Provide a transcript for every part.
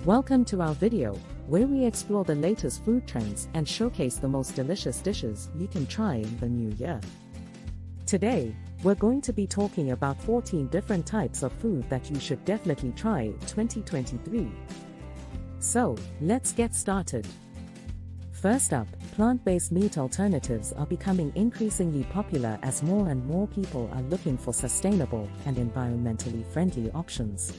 Welcome to our video, where we explore the latest food trends and showcase the most delicious dishes you can try in the new year. Today, we're going to be talking about 14 different types of food that you should definitely try in 2023. So, let's get started. First up, plant-based meat alternatives are becoming increasingly popular as more and more people are looking for sustainable and environmentally friendly options.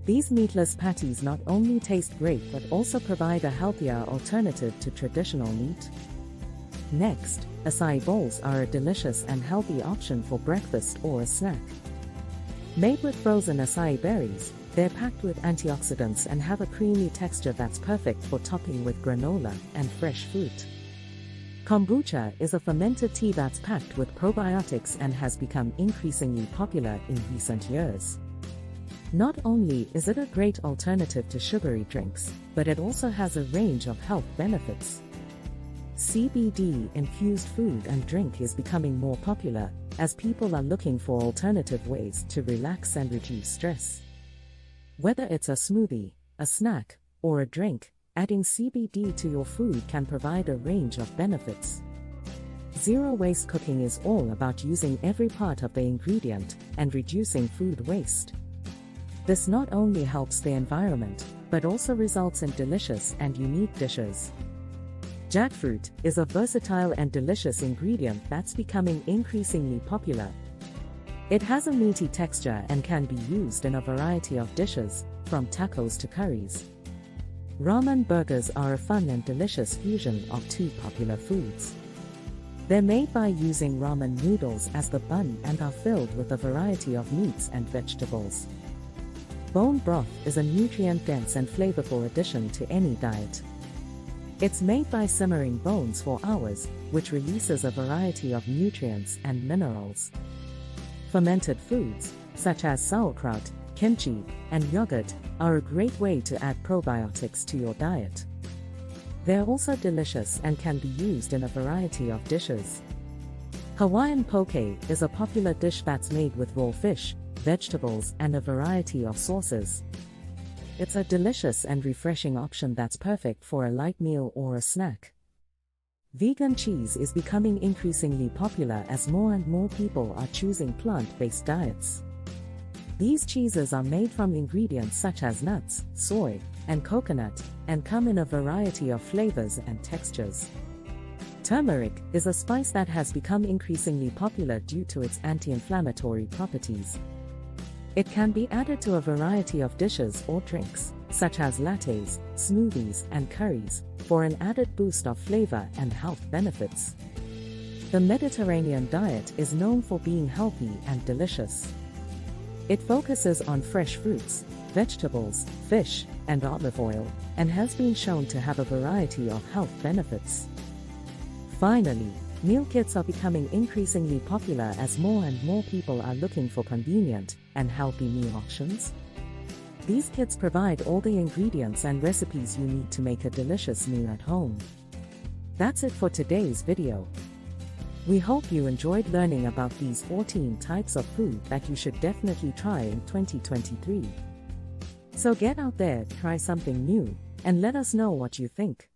These meatless patties not only taste great but also provide a healthier alternative to traditional meat. Next, acai bowls are a delicious and healthy option for breakfast or a snack. Made with frozen acai berries, they're packed with antioxidants and have a creamy texture that's perfect for topping with granola and fresh fruit. Kombucha is a fermented tea that's packed with probiotics and has become increasingly popular in recent years. Not only is it a great alternative to sugary drinks, but it also has a range of health benefits. CBD-infused food and drink is becoming more popular, as people are looking for alternative ways to relax and reduce stress. Whether it's a smoothie, a snack, or a drink, adding CBD to your food can provide a range of benefits. Zero-waste cooking is all about using every part of the ingredient and reducing food waste. This not only helps the environment, but also results in delicious and unique dishes. Jackfruit is a versatile and delicious ingredient that's becoming increasingly popular. It has a meaty texture and can be used in a variety of dishes, from tacos to curries. Ramen burgers are a fun and delicious fusion of two popular foods. They're made by using ramen noodles as the bun and are filled with a variety of meats and vegetables. Bone broth is a nutrient-dense and flavorful addition to any diet. It's made by simmering bones for hours, which releases a variety of nutrients and minerals. Fermented foods, such as sauerkraut, kimchi, and yogurt, are a great way to add probiotics to your diet. They're also delicious and can be used in a variety of dishes. Hawaiian poke is a popular dish that's made with raw fish, vegetables, and a variety of sauces. It's a delicious and refreshing option that's perfect for a light meal or a snack. Vegan cheese is becoming increasingly popular as more and more people are choosing plant-based diets. These cheeses are made from ingredients such as nuts, soy, and coconut, and come in a variety of flavors and textures. Turmeric is a spice that has become increasingly popular due to its anti-inflammatory properties. It can be added to a variety of dishes or drinks, such as lattes, smoothies, and curries, for an added boost of flavor and health benefits. The Mediterranean diet is known for being healthy and delicious. It focuses on fresh fruits, vegetables, fish, and olive oil, and has been shown to have a variety of health benefits. Finally, meal kits are becoming increasingly popular as more and more people are looking for convenient and healthy meal options. These kits provide all the ingredients and recipes you need to make a delicious meal at home. That's it for today's video. We hope you enjoyed learning about these 14 types of food that you should definitely try in 2023. So get out there, try something new, and let us know what you think.